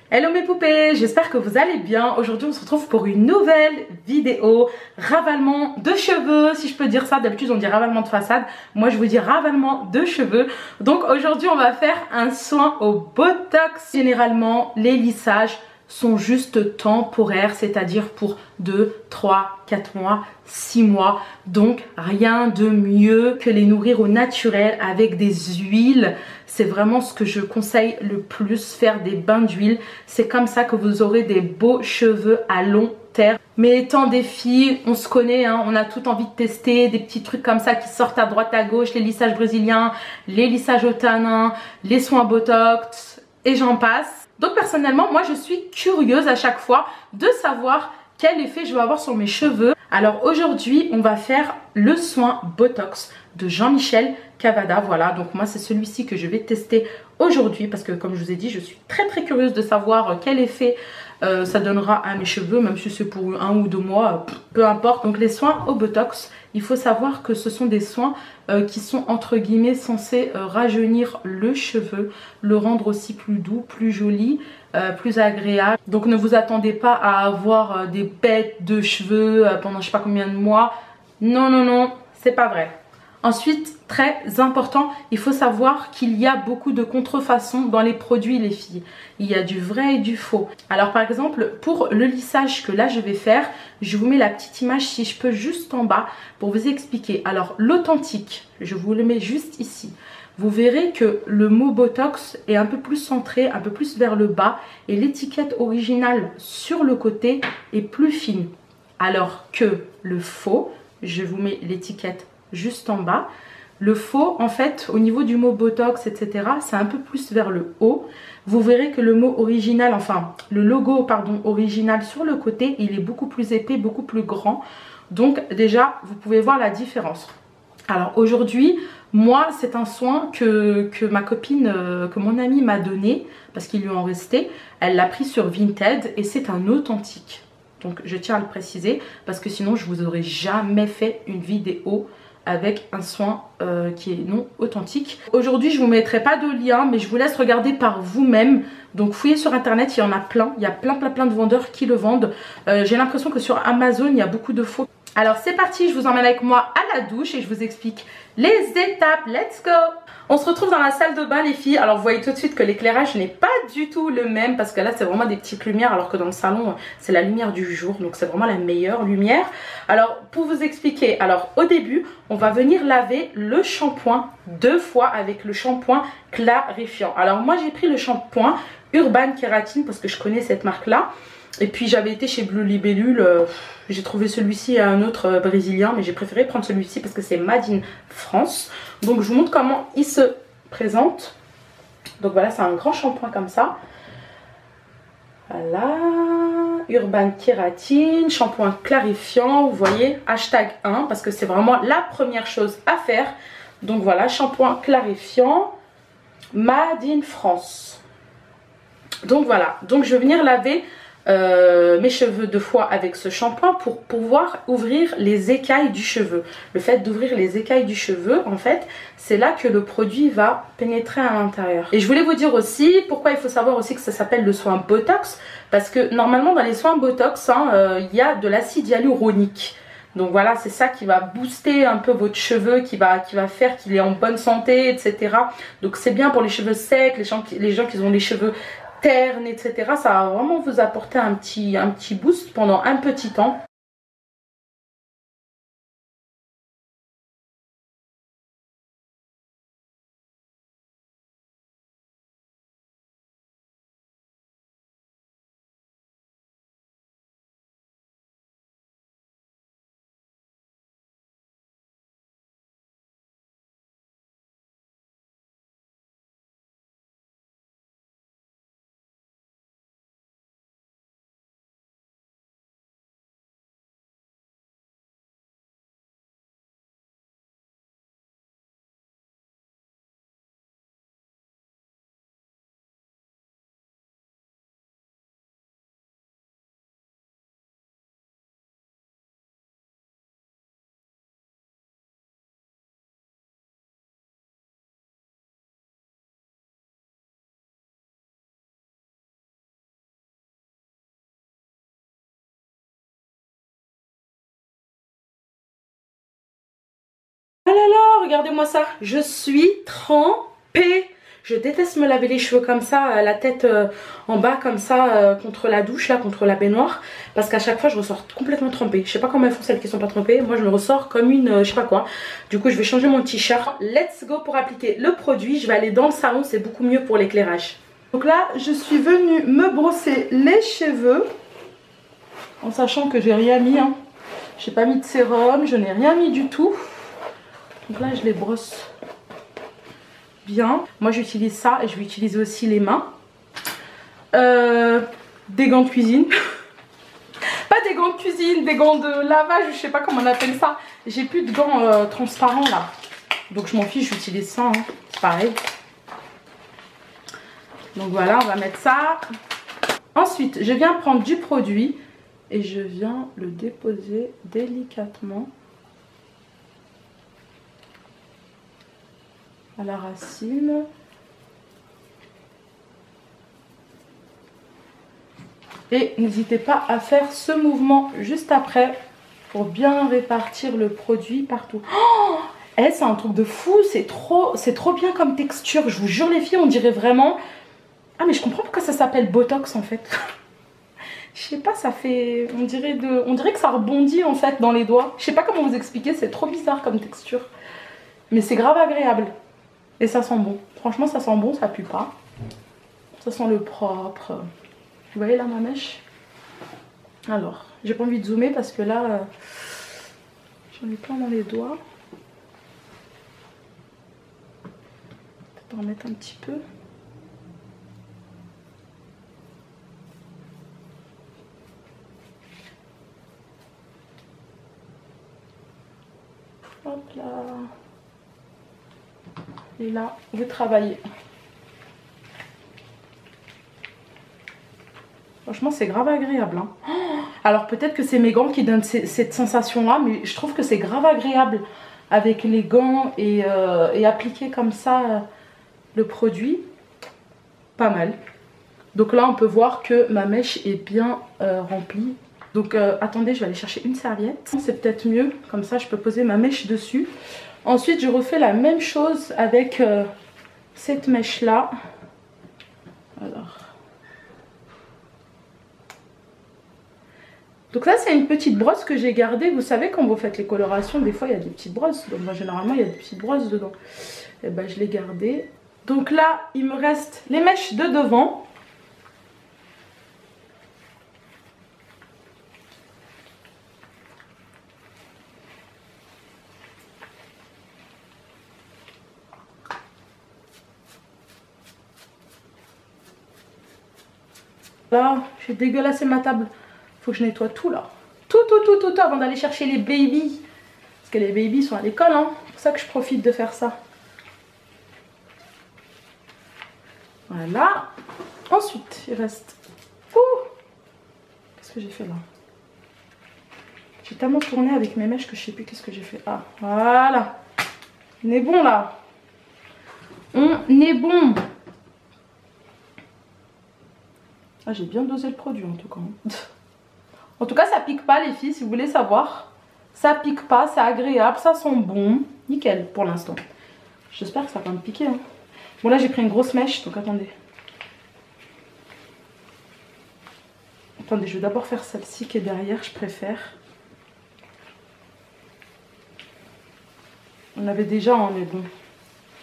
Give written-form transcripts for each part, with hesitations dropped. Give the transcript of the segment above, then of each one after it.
Hello mes poupées, j'espère que vous allez bien. Aujourd'hui on se retrouve pour une nouvelle vidéo ravalement de cheveux, si je peux dire ça. D'habitude on dit ravalement de façade, moi je vous dis ravalement de cheveux. Donc aujourd'hui on va faire un soin au botox. Généralement les lissages sont juste temporaires, c'est-à-dire pour 2, 3, 4 mois, 6 mois. Donc rien de mieux que les nourrir au naturel avec des huiles. C'est vraiment ce que je conseille le plus, faire des bains d'huile. C'est comme ça que vous aurez des beaux cheveux à long terme. Mais étant des filles, on se connaît, hein, on a tout envie de tester des petits trucs comme ça qui sortent à droite à gauche, les lissages brésiliens, les lissages au tanin, les soins botox et j'en passe. Donc personnellement, moi je suis curieuse à chaque fois de savoir quel effet je vais avoir sur mes cheveux. Alors aujourd'hui, on va faire le soin botox de Jean-Michel Cavada. Voilà, donc moi c'est celui-ci que je vais tester aujourd'hui parce que comme je vous ai dit, je suis très curieuse de savoir quel effet ça donnera à mes cheveux, même si c'est pour 1 ou 2 mois, peu importe. Donc les soins au botox, il faut savoir que ce sont des soins qui sont entre guillemets censés rajeunir le cheveu, le rendre aussi plus doux, plus joli, plus agréable. Donc ne vous attendez pas à avoir des bêtes de cheveux pendant je sais pas combien de mois. Non, c'est pas vrai. Ensuite, très important, il faut savoir qu'il y a beaucoup de contrefaçons dans les produits les filles. Il y a du vrai et du faux. Alors par exemple, pour le lissage que là je vais faire, je vous mets la petite image si je peux juste en bas pour vous expliquer. Alors l'authentique, je vous le mets juste ici. Vous verrez que le mot botox est un peu plus centré, un peu plus vers le bas et l'étiquette originale sur le côté est plus fine. Alors que le faux, je vous mets l'étiquette juste en bas. Le faux, en fait, au niveau du mot botox, etc., c'est un peu plus vers le haut. Vous verrez que le mot original, enfin, le logo, pardon, original sur le côté, il est beaucoup plus épais, beaucoup plus grand. Donc, déjà, vous pouvez voir la différence. Alors, aujourd'hui, moi, c'est un soin que ma copine, que mon amie m'a donné, parce qu'il lui en restait. Elle l'a pris sur Vinted et c'est un authentique. Donc, je tiens à le préciser, parce que sinon, je vous aurais jamais fait une vidéo avec un soin qui est non authentique. Aujourd'hui je vous mettrai pas de lien mais je vous laisse regarder par vous-même. Donc fouillez sur internet, il y en a plein. Il y a plein de vendeurs qui le vendent. J'ai l'impression que sur Amazon il y a beaucoup de faux. Alors c'est parti, je vous emmène avec moi à la douche et je vous explique les étapes. Let's go! On se retrouve dans la salle de bain les filles. Alors vous voyez tout de suite que l'éclairage n'est pas du tout le même parce que là c'est vraiment des petites lumières alors que dans le salon c'est la lumière du jour. Donc c'est vraiment la meilleure lumière. Alors pour vous expliquer, alors au début on va venir laver le shampoing 2 fois avec le shampoing clarifiant. Alors moi j'ai pris le shampoing Urban Kératine parce que je connais cette marque là. Et puis j'avais été chez Bleu Libellule, j'ai trouvé celui-ci et un autre brésilien, mais j'ai préféré prendre celui-ci parce que c'est Made in France. Donc je vous montre comment il se présente. Donc voilà, c'est un grand shampoing comme ça. Voilà, Urban Kératine, shampoing clarifiant, vous voyez, hashtag 1 parce que c'est vraiment la première chose à faire. Donc voilà, shampoing clarifiant, Made in France. Donc voilà, donc je vais venir laver mes cheveux 2 fois avec ce shampoing pour pouvoir ouvrir les écailles du cheveu. Le fait d'ouvrir les écailles du cheveu, en fait, c'est là que le produit va pénétrer à l'intérieur. Et je voulais vous dire aussi, pourquoi il faut savoir aussi que ça s'appelle le soin botox, parce que normalement dans les soins botox, il y a de l'acide hyaluronique. Donc voilà, c'est ça qui va booster un peu votre cheveu, qui va faire qu'il est en bonne santé, etc. Donc c'est bien pour les cheveux secs, les gens qui ont les cheveux ternes, etc. Ça va vraiment vous apporter un petit boost pendant un petit temps. regardez-moi ça. Je suis trempée. Je déteste me laver les cheveux comme ça, la tête en bas comme ça, contre la douche, là, contre la baignoire. Parce qu'à chaque fois, je ressors complètement trempée. Je sais pas comment elles font celles qui sont pas trempées. Moi, je me ressors comme une, je sais pas quoi. Du coup, je vais changer mon t-shirt. Let's go pour appliquer le produit. Je vais aller dans le salon, c'est beaucoup mieux pour l'éclairage. Donc là, je suis venue me brosser les cheveux. En sachant que j'ai rien mis, hein. J'ai pas mis de sérum, je n'ai rien mis du tout. Donc là, je les brosse bien. Moi j'utilise ça et je vais utiliser aussi les mains. Des gants de cuisine. Pas des gants de cuisine, des gants de lavage, je sais pas comment on appelle ça. J'ai plus de gants transparents là. Donc je m'en fiche, j'utilise ça, hein. C'est pareil. Donc voilà, on va mettre ça. Ensuite, je viens prendre du produit et je viens le déposer délicatement à la racine. Et n'hésitez pas à faire ce mouvement juste après pour bien répartir le produit partout. Oh, c'est un truc de fou, c'est trop bien comme texture. Je vous jure les filles, on dirait vraiment... Ah mais je comprends pourquoi ça s'appelle Botox en fait. Je sais pas, ça fait... On dirait que ça rebondit en fait dans les doigts. Je sais pas comment vous expliquer, c'est trop bizarre comme texture. Mais c'est grave agréable. Et ça sent bon. Franchement, ça sent bon, ça pue pas. Ça sent le propre. Vous voyez là ma mèche? Alors, j'ai pas envie de zoomer parce que là, j'en ai plein dans les doigts. Peut-être en mettre un petit peu. Hop là. Et là, vous travaillez. Franchement, c'est grave agréable. Hein. Alors, peut-être que c'est mes gants qui donnent cette sensation-là, mais je trouve que c'est grave agréable avec les gants et appliquer comme ça le produit. Pas mal. Donc là, on peut voir que ma mèche est bien remplie. Donc, attendez, je vais aller chercher une serviette. C'est peut-être mieux. Comme ça, je peux poser ma mèche dessus. Ensuite, je refais la même chose avec cette mèche-là. Alors. Donc là, c'est une petite brosse que j'ai gardée. Vous savez, quand vous faites les colorations, des fois, il y a des petites brosses. Donc moi, généralement, il y a des petites brosses dedans. Et ben, je l'ai gardée. Donc là, il me reste les mèches de devant. Là, j'ai dégueulassé ma table. Faut que je nettoie tout là. Tout avant d'aller chercher les babies. Parce que les babies sont à l'école, hein. C'est pour ça que je profite de faire ça. Voilà. Ensuite, il reste... Qu'est-ce que j'ai fait là? J'ai tellement tourné avec mes mèches que je sais plus qu'est-ce que j'ai fait. Ah, voilà. On est bon là. On est bon. Ah, j'ai bien dosé le produit en tout cas. En tout cas, ça pique pas les filles, si vous voulez savoir. Ça pique pas, c'est agréable, ça sent bon. Nickel pour l'instant. J'espère que ça va pas me piquer. Hein. Bon là, j'ai pris une grosse mèche, donc attendez. Attendez, je vais d'abord faire celle-ci qui est derrière, je préfère. On avait déjà, hein, mais bon.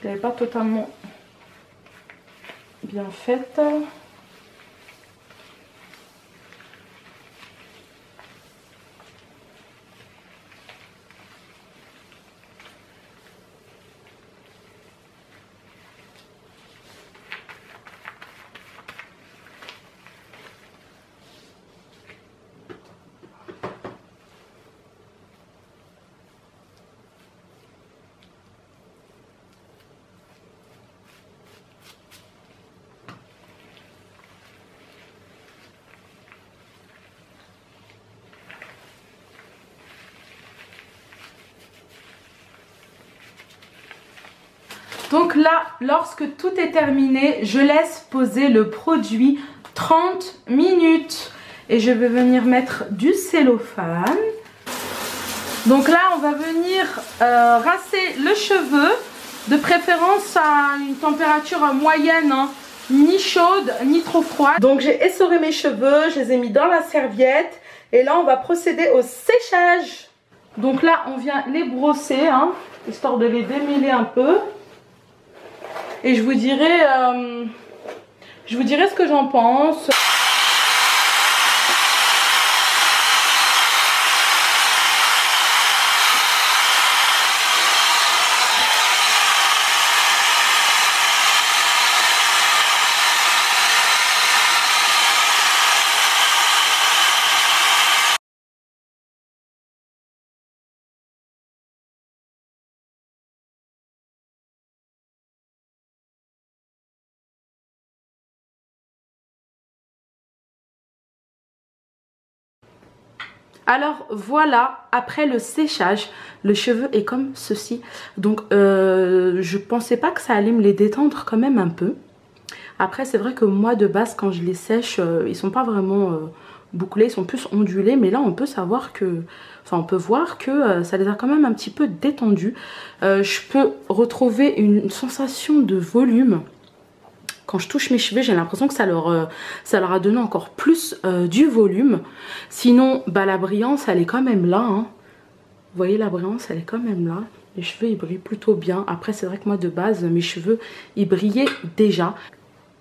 Je l'avais pas totalement bien faite. Donc là, lorsque tout est terminé, je laisse poser le produit 30 minutes. Et je vais venir mettre du cellophane. Donc là on va venir rincer le cheveu, de préférence à une température moyenne, hein, ni chaude ni trop froide. Donc j'ai essoré mes cheveux, je les ai mis dans la serviette et là on va procéder au séchage. Donc là on vient les brosser, hein, histoire de les démêler un peu. Et je vous dirai ce que j'en pense. Alors voilà, après le séchage, le cheveu est comme ceci. Donc je pensais pas que ça allait me les détendre quand même un peu. Après c'est vrai que moi de base quand je les sèche, ils sont pas vraiment bouclés, ils sont plus ondulés. Mais là on peut savoir que, enfin on peut voir que ça les a quand même un petit peu détendus. Je peux retrouver une sensation de volume. Quand je touche mes cheveux, j'ai l'impression que ça leur a donné encore plus du volume. Sinon, bah, la brillance, elle est quand même là. Hein. Vous voyez, la brillance, elle est quand même là. Les cheveux, ils brillent plutôt bien. Après, c'est vrai que moi, de base, mes cheveux, ils brillaient déjà.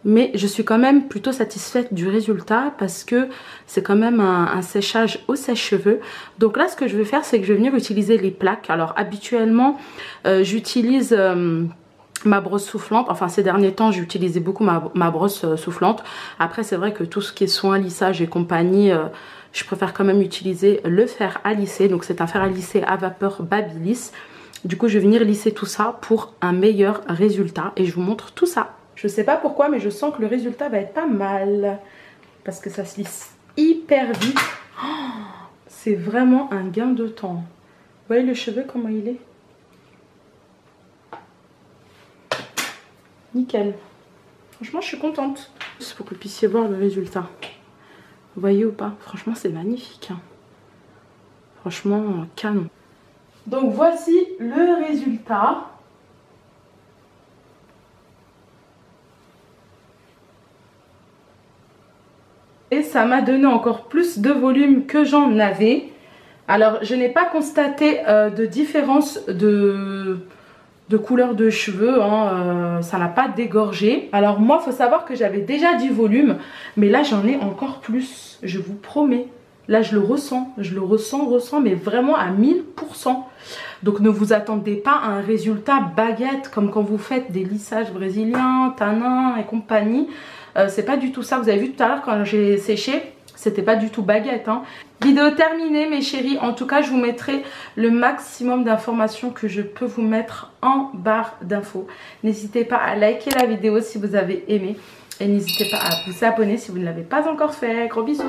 Mais je suis quand même plutôt satisfaite du résultat parce que c'est quand même un séchage au sèche-cheveux. Donc là, ce que je vais faire, c'est que je vais venir utiliser les plaques. Alors, habituellement, j'utilise... ma brosse soufflante, enfin ces derniers temps j'ai utilisé beaucoup ma brosse soufflante. Après c'est vrai que tout ce qui est soin, lissage et compagnie, je préfère quand même utiliser le fer à lisser. Donc c'est un fer à lisser à vapeur Babyliss. Du coup je vais venir lisser tout ça pour un meilleur résultat et je vous montre tout ça. Je sais pas pourquoi mais je sens que le résultat va être pas mal parce que ça se lisse hyper vite. Oh, c'est vraiment un gain de temps. Vous voyez le cheveu comment il est? Nickel. Franchement, je suis contente. C'est pour que vous puissiez voir le résultat. Vous voyez ou pas? Franchement, c'est magnifique. Hein. Franchement, canon. Donc, voici le résultat. Et ça m'a donné encore plus de volume que j'en avais. Alors, je n'ai pas constaté de différence de couleur de cheveux, hein, ça n'a pas dégorgé. Alors moi il faut savoir que j'avais déjà du volume, mais là j'en ai encore plus, je vous promets. Là je le ressens, mais vraiment à 1000%. Donc ne vous attendez pas à un résultat baguette comme quand vous faites des lissages brésiliens, tanins et compagnie. C'est pas du tout ça, vous avez vu tout à l'heure quand j'ai séché, c'était pas du tout baguette. Hein. Vidéo terminée mes chéris, en tout cas je vous mettrai le maximum d'informations que je peux vous mettre en barre d'infos. N'hésitez pas à liker la vidéo si vous avez aimé et n'hésitez pas à vous abonner si vous ne l'avez pas encore fait. Gros bisous.